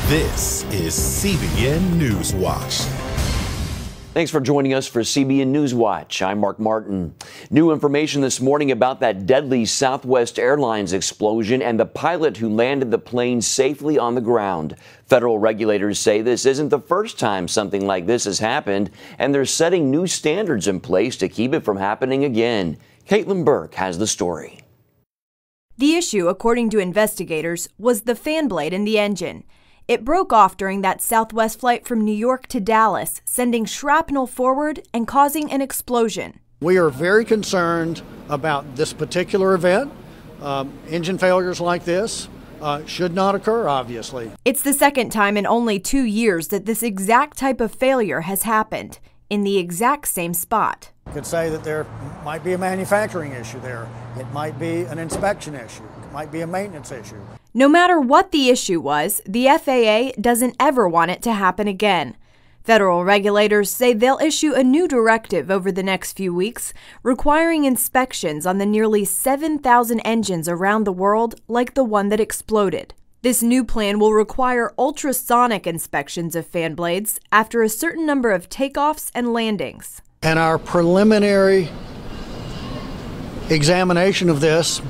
This is CBN NewsWatch. Thanks for joining us for CBN NewsWatch. I'm Mark Martin. New information this morning about that deadly Southwest Airlines explosion and the pilot who landed the plane safely on the ground. Federal regulators say this isn't the first time something like this has happened, and they're setting new standards in place to keep it from happening again. Caitlin Burke has the story. The issue, according to investigators, was the fan blade in the engine. It broke off during that Southwest flight from New York to Dallas, sending shrapnel forward and causing an explosion. We are very concerned about this particular event. Engine failures like this should not occur, obviously. It's the second time in only 2 years that this exact type of failure has happened, in the exact same spot. You could say that there might be a manufacturing issue there. It might be an inspection issue. It might be a maintenance issue. No matter what the issue was, the FAA doesn't ever want it to happen again. Federal regulators say they'll issue a new directive over the next few weeks, requiring inspections on the nearly 7,000 engines around the world like the one that exploded. This new plan will require ultrasonic inspections of fan blades after a certain number of takeoffs and landings. And our preliminary examination of this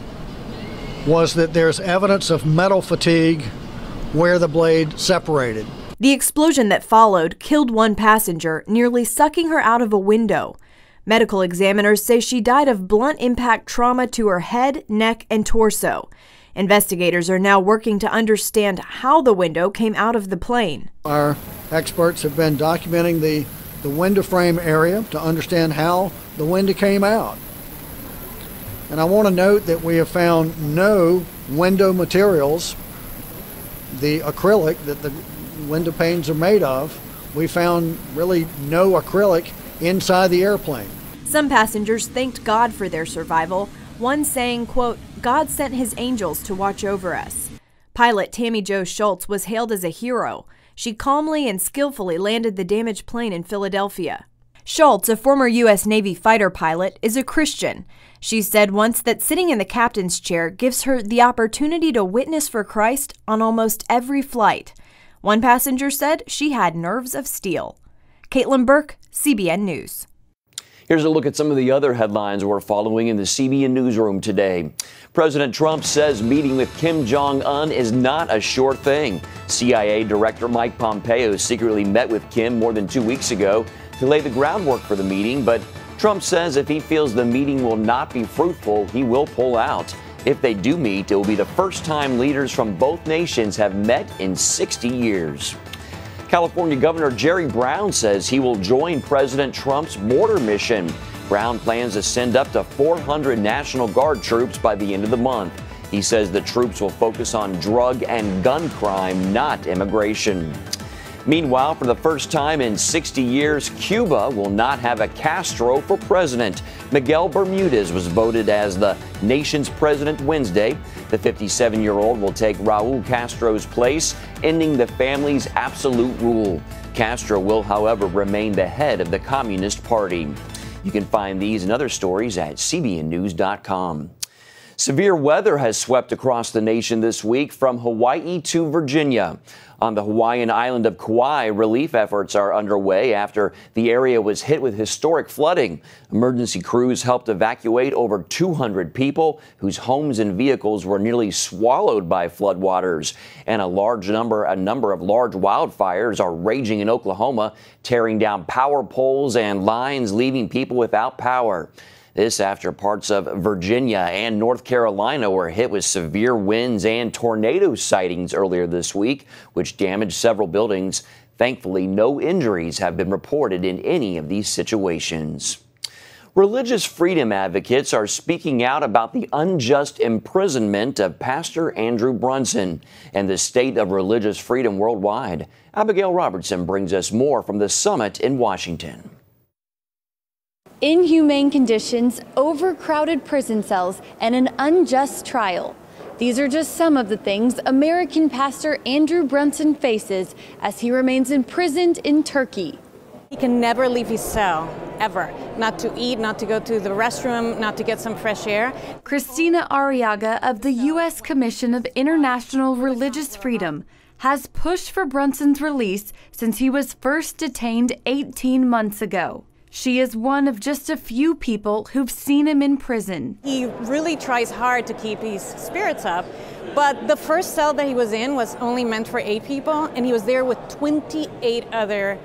was that there's evidence of metal fatigue where the blade separated. The explosion that followed killed one passenger, nearly sucking her out of a window. Medical examiners say she died of blunt impact trauma to her head, neck, and torso. Investigators are now working to understand how the window came out of the plane. Our experts have been documenting the window frame area to understand how the window came out. And I want to note that we have found no window materials, the acrylic that the window panes are made of. We found really no acrylic inside the airplane. Some passengers thanked God for their survival, one saying, quote, "God sent his angels to watch over us." Pilot Tammy Jo Schultz was hailed as a hero. She calmly and skillfully landed the damaged plane in Philadelphia. Schultz, a former U.S. Navy fighter pilot, is a Christian. She said once that sitting in the captain's chair gives her the opportunity to witness for Christ on almost every flight. One passenger said she had nerves of steel. Caitlin Burke, CBN News. Here's a look at some of the other headlines we're following in the CBN newsroom today. President Trump says meeting with Kim Jong Un is not a sure thing. CIA Director Mike Pompeo secretly met with Kim more than 2 weeks ago to lay the groundwork for the meeting, but Trump says if he feels the meeting will not be fruitful, he will pull out. If they do meet, it will be the first time leaders from both nations have met in 60 years. California Governor Jerry Brown says he will join President Trump's border mission. Brown plans to send up to 400 National Guard troops by the end of the month. He says the troops will focus on drug and gun crime, not immigration. Meanwhile, for the first time in 60 years, Cuba will not have a Castro for president. Miguel Bermudez was voted as the nation's president Wednesday. The 57-year-old will take Raul Castro's place, ending the family's absolute rule. Castro will, however, remain the head of the Communist Party. You can find these and other stories at cbnnews.com. Severe weather has swept across the nation this week from Hawaii to Virginia. On the Hawaiian island of Kauai, relief efforts are underway after the area was hit with historic flooding. Emergency crews helped evacuate over 200 people whose homes and vehicles were nearly swallowed by floodwaters. And a number of large wildfires are raging in Oklahoma, tearing down power poles and lines, leaving people without power. This after parts of Virginia and North Carolina were hit with severe winds and tornado sightings earlier this week, which damaged several buildings. Thankfully, no injuries have been reported in any of these situations. Religious freedom advocates are speaking out about the unjust imprisonment of Pastor Andrew Brunson and the state of religious freedom worldwide. Abigail Robertson brings us more from the summit in Washington. Inhumane conditions, overcrowded prison cells, and an unjust trial. These are just some of the things American pastor Andrew Brunson faces as he remains imprisoned in Turkey. He can never leave his cell, ever. Not to eat, not to go to the restroom, not to get some fresh air. Christina Arriaga of the U.S. Commission of International Religious Freedom has pushed for Brunson's release since he was first detained 18 months ago. She is one of just a few people who've seen him in prison. He really tries hard to keep his spirits up, but the first cell that he was in was only meant for 8 people, and he was there with 28 other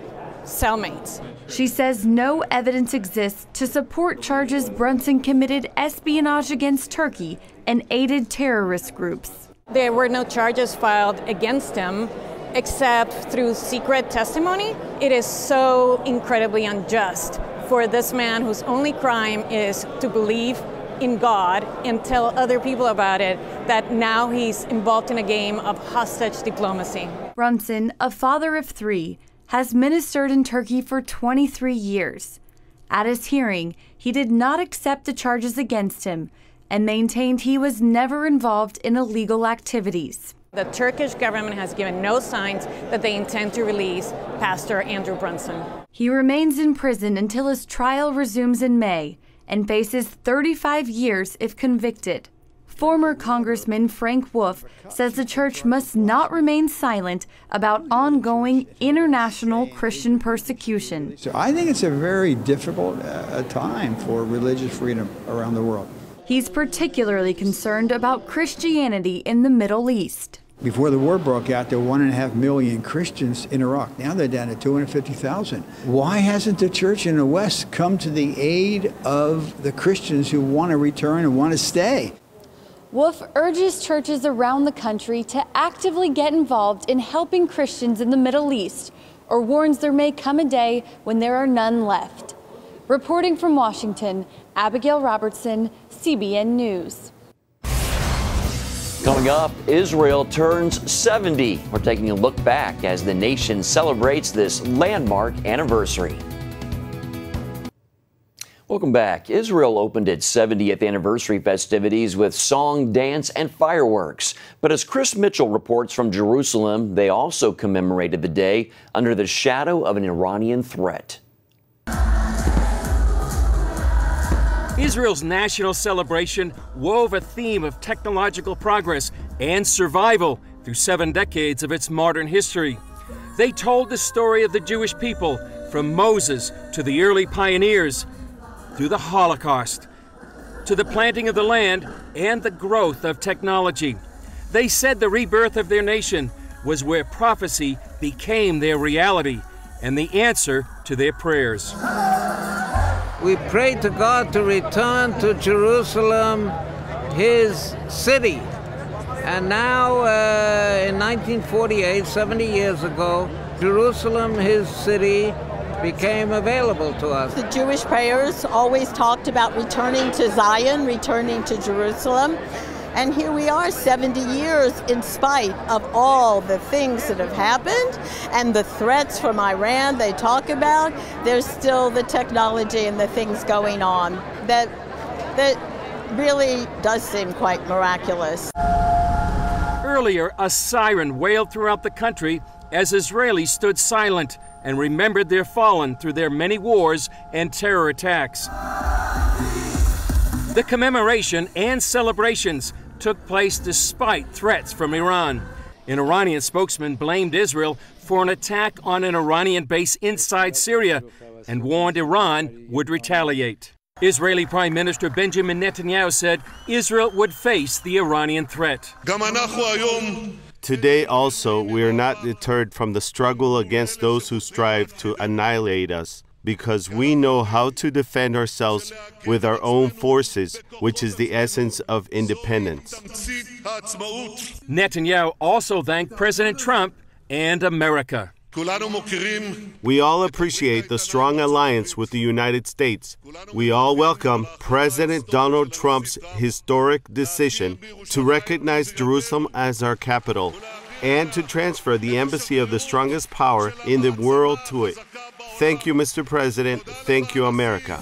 cellmates. She says no evidence exists to support charges Brunson committed espionage against Turkey and aided terrorist groups. There were no charges filed against him except through secret testimony. It is so incredibly unjust for this man whose only crime is to believe in God and tell other people about it, that now he's involved in a game of hostage diplomacy. Brunson, a father of 3, has ministered in Turkey for 23 years. At his hearing, he did not accept the charges against him and maintained he was never involved in illegal activities. The Turkish government has given no signs that they intend to release Pastor Andrew Brunson. He remains in prison until his trial resumes in May and faces 35 years if convicted. Former Congressman Frank Wolf says the church must not remain silent about ongoing international Christian persecution. So I think it's a very difficult time for religious freedom around the world. He's particularly concerned about Christianity in the Middle East. Before the war broke out, there were 1.5 million Christians in Iraq. Now they're down to 250,000. Why hasn't the church in the West come to the aid of the Christians who want to return and want to stay? Wolf urges churches around the country to actively get involved in helping Christians in the Middle East, or warns there may come a day when there are none left. Reporting from Washington, Abigail Robertson, CBN News. Coming up, Israel turns 70. We're taking a look back as the nation celebrates this landmark anniversary. Welcome back. Israel opened its 70th anniversary festivities with song, dance, and fireworks. But as Chris Mitchell reports from Jerusalem, they also commemorated the day under the shadow of an Iranian threat. Israel's national celebration wove a theme of technological progress and survival through 7 decades of its modern history. They told the story of the Jewish people from Moses to the early pioneers, through the Holocaust, to the planting of the land and the growth of technology. They said the rebirth of their nation was where prophecy became their reality and the answer to their prayers. We prayed to God to return to Jerusalem, his city. And now, in 1948, 70 years ago, Jerusalem, his city, became available to us. The Jewish prayers always talked about returning to Zion, returning to Jerusalem. And here we are 70 years in spite of all the things that have happened and the threats from Iran they talk about. There's still the technology and the things going on that really does seem quite miraculous. Earlier, a siren wailed throughout the country as Israelis stood silent and remembered their fallen through their many wars and terror attacks. The commemoration and celebrations took place despite threats from Iran. An Iranian spokesman blamed Israel for an attack on an Iranian base inside Syria and warned Iran would retaliate. Israeli Prime Minister Benjamin Netanyahu said Israel would face the Iranian threat. Today also, we are not deterred from the struggle against those who strive to annihilate us, because we know how to defend ourselves with our own forces, which is the essence of independence. Netanyahu also thanked President Trump and America. We all appreciate the strong alliance with the United States. We all welcome President Donald Trump's historic decision to recognize Jerusalem as our capital and to transfer the embassy of the strongest power in the world to it. Thank you, Mr. President. Thank you, America.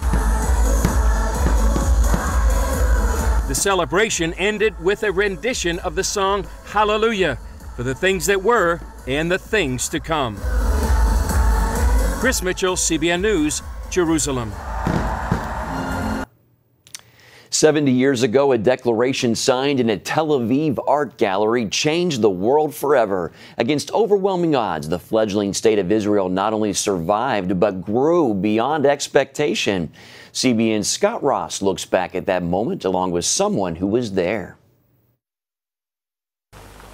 The celebration ended with a rendition of the song Hallelujah, for the things that were and the things to come. Chris Mitchell, CBN News, Jerusalem. 70 years ago, a declaration signed in a Tel Aviv art gallery changed the world forever. Against overwhelming odds, the fledgling state of Israel not only survived, but grew beyond expectation. CBN's Scott Ross looks back at that moment along with someone who was there.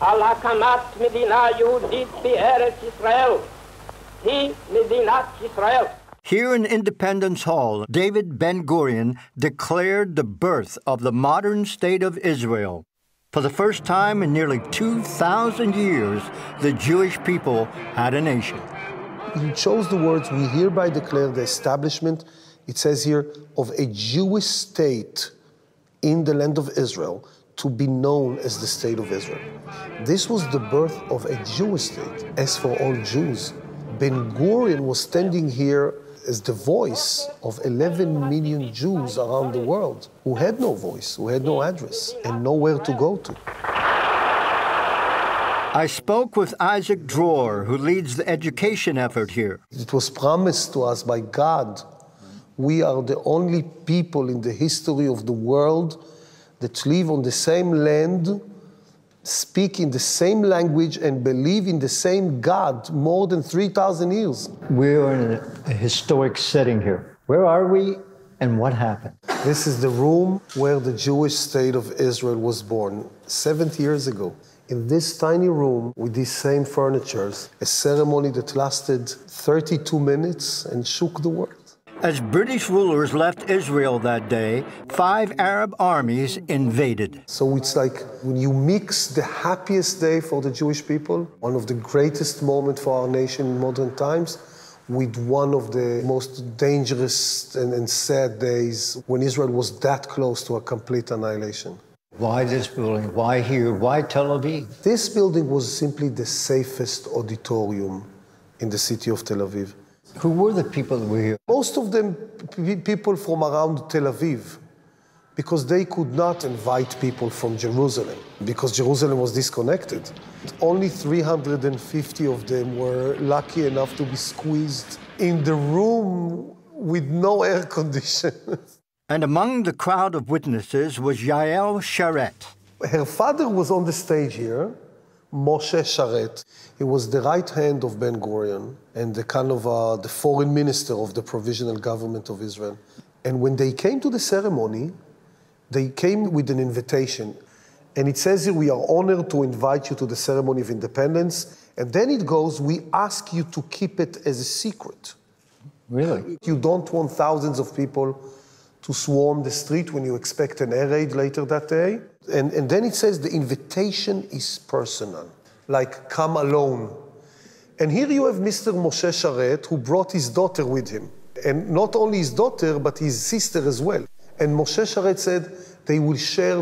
על הקמת מדינה יהודית בארץ ישראל, היא מדינת ישראל. Here in Independence Hall, David Ben-Gurion declared the birth of the modern state of Israel. For the first time in nearly 2,000 years, the Jewish people had a nation. He chose the words, "We hereby declare the establishment," it says here, "of a Jewish state in the land of Israel to be known as the state of Israel." This was the birth of a Jewish state. As for all Jews, Ben-Gurion was standing here as the voice of 11 million Jews around the world who had no voice, who had no address, and nowhere to go to. I spoke with Isaac Dror, who leads the education effort here. It was promised to us by God. We are the only people in the history of the world that live on the same land, speak in the same language, and believe in the same God more than 3,000 years. We're in a historic setting here. Where are we and what happened? This is the room where the Jewish state of Israel was born 70 years ago. In this tiny room with these same furnitures, a ceremony that lasted 32 minutes and shook the world. As British rulers left Israel that day, 5 Arab armies invaded. So it's like when you mix the happiest day for the Jewish people, one of the greatest moments for our nation in modern times, with one of the most dangerous and sad days when Israel was that close to a complete annihilation. Why this building? Why here? Why Tel Aviv? This building was simply the safest auditorium in the city of Tel Aviv. Who were the people that were here? Most of them people from around Tel Aviv, because they could not invite people from Jerusalem, because Jerusalem was disconnected. Only 350 of them were lucky enough to be squeezed in the room with no air conditioning. And among the crowd of witnesses was Yael Sharet. Her father was on the stage here, Moshe Sharet. He was the right hand of Ben-Gurion and the kind of the foreign minister of the provisional government of Israel. And when they came to the ceremony, they came with an invitation. And it says here, "We are honored to invite you to the ceremony of independence." And then it goes, "We ask you to keep it as a secret." Really? You don't want thousands of people to swarm the street when you expect an air raid later that day. And then it says the invitation is personal, like come alone. And here you have Mr. Moshe Sharet, who brought his daughter with him. And not only his daughter, but his sister as well. And Moshe Sharet said they will share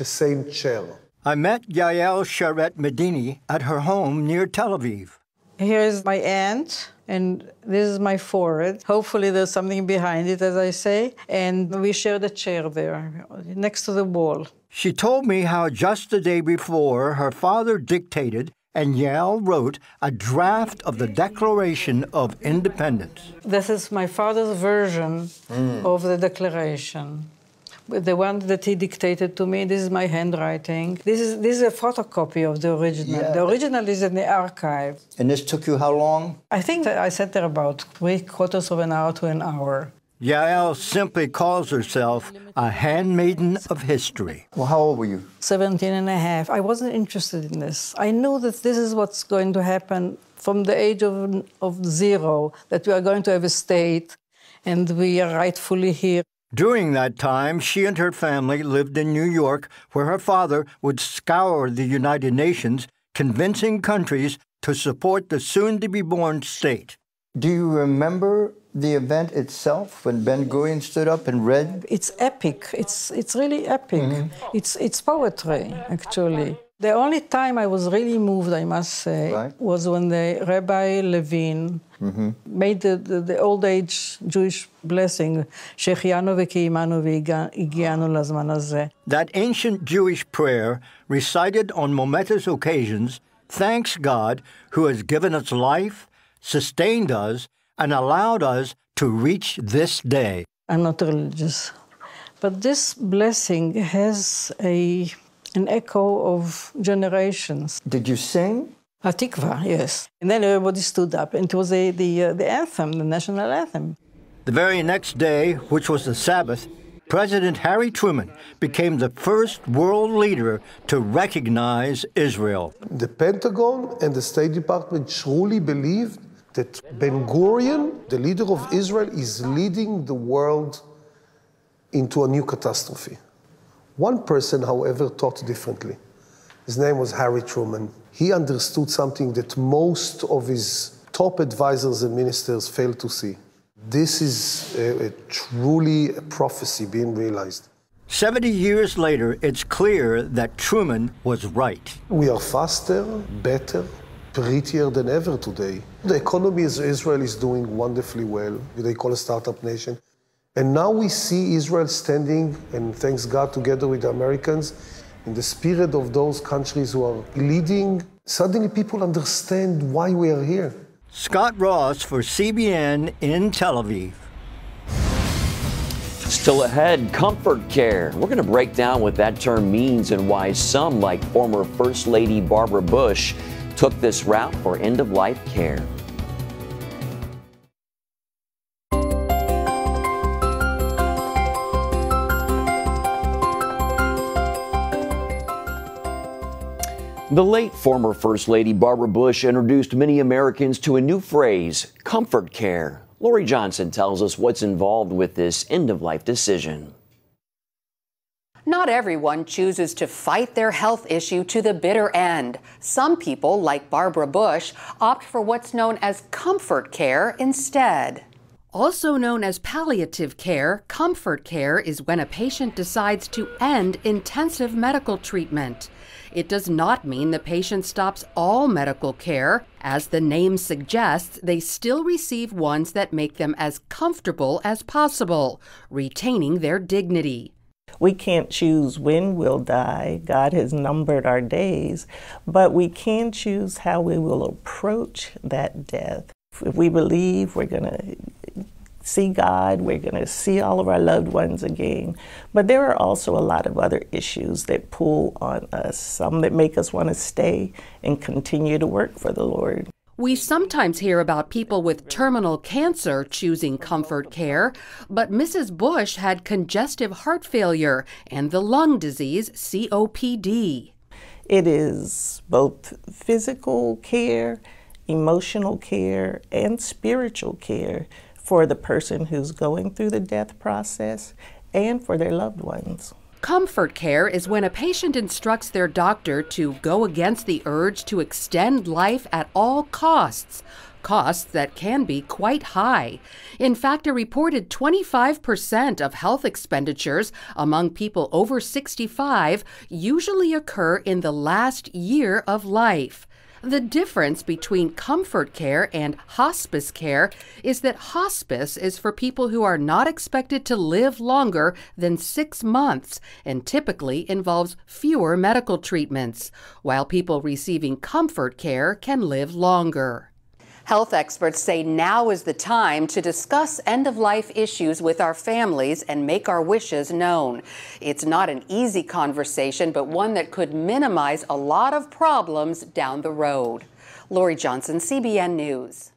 the same chair. I met Yael Sharet Medini at her home near Tel Aviv. Here's my aunt, and this is my forehead. Hopefully there's something behind it, as I say. And we share the chair there, next to the wall. She told me how just the day before, her father dictated and Yael wrote a draft of the Declaration of Independence. This is my father's version of the Declaration. The one that he dictated to me, this is my handwriting. This is a photocopy of the original. Yeah. The original is in the archive. And this took you how long? I think that I sat there about 3/4 of an hour to an hour. Yael simply calls herself a handmaiden of history. Well, how old were you? 17 and a half. I wasn't interested in this. I knew that this is what's going to happen from the age of 0, that we are going to have a state and we are rightfully here. During that time, she and her family lived in New York, where her father would scour the United Nations, convincing countries to support the soon-to-be-born state. Do you remember the event itself when Ben-Gurion stood up and read? It's epic. It's really epic. It's poetry, actually. The only time I was really moved, I must say, was when the Rabbi Levine made the old age Jewish blessing, Shechianu v'kiyimanu v'higianu lazman hazeh. That ancient Jewish prayer, recited on momentous occasions, thanks God who has given us life, sustained us, and allowed us to reach this day. I'm not religious, But this blessing has an echo of generations. Did you sing? Hatikva, yes. And then everybody stood up, and it was the anthem, the national anthem. The very next day, which was the Sabbath, President Harry Truman became the first world leader to recognize Israel. The Pentagon and the State Department truly believed that Ben-Gurion, the leader of Israel, is leading the world into a new catastrophe. One person, however, thought differently. His name was Harry Truman. He understood something that most of his top advisors and ministers failed to see. This is truly a prophecy being realized. 70 years later, it's clear that Truman was right. We are faster, better, prettier than ever today. The economy of Israel is doing wonderfully well. They call a startup nation. And now we see Israel standing, and thanks God, together with the Americans, in the spirit of those countries who are leading. Suddenly people understand why we are here. Scott Ross for CBN in Tel Aviv. Still ahead, comfort care. We're going to break down what that term means and why some, like former First Lady Barbara Bush, took this route for end-of-life care. The late former First Lady Barbara Bush introduced many Americans to a new phrase, comfort care. Lori Johnson tells us what's involved with this end-of-life decision. Not everyone chooses to fight their health issue to the bitter end. Some people, like Barbara Bush, opt for what's known as comfort care instead. Also known as palliative care, comfort care is when a patient decides to end intensive medical treatment. It does not mean the patient stops all medical care. As the name suggests, they still receive ones that make them as comfortable as possible, retaining their dignity. We can't choose when we'll die. God has numbered our days, but we can choose how we will approach that death. If we believe we're going to see God, we're going to see all of our loved ones again. But there are also a lot of other issues that pull on us, some that make us want to stay and continue to work for the Lord. We sometimes hear about people with terminal cancer choosing comfort care, but Mrs. Bush had congestive heart failure and the lung disease COPD. It is both physical care, emotional care, and spiritual care for the person who's going through the death process and for their loved ones. Comfort care is when a patient instructs their doctor to go against the urge to extend life at all costs, costs that can be quite high. In fact, a reported 25% of health expenditures among people over 65 usually occur in the last year of life. The difference between comfort care and hospice care is that hospice is for people who are not expected to live longer than 6 months and typically involves fewer medical treatments, while people receiving comfort care can live longer. Health experts say now is the time to discuss end-of-life issues with our families and make our wishes known. It's not an easy conversation, but one that could minimize a lot of problems down the road. Lori Johnson, CBN News.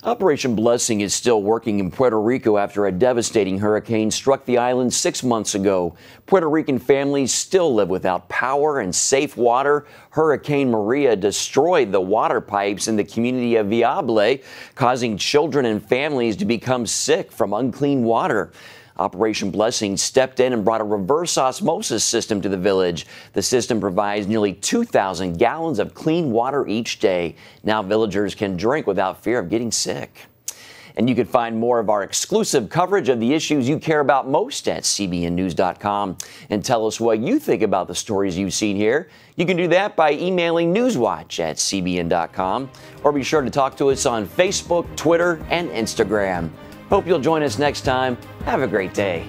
Operation Blessing is still working in Puerto Rico after a devastating hurricane struck the island 6 months ago. Puerto Rican families still live without power and safe water. Hurricane Maria destroyed the water pipes in the community of Viable, causing children and families to become sick from unclean water. Operation Blessing stepped in and brought a reverse osmosis system to the village. The system provides nearly 2,000 gallons of clean water each day. Now villagers can drink without fear of getting sick. And you can find more of our exclusive coverage of the issues you care about most at cbnnews.com. And tell us what you think about the stories you've seen here. You can do that by emailing newswatch at cbn.com, or be sure to talk to us on Facebook, Twitter, and Instagram. Hope you'll join us next time. Have a great day.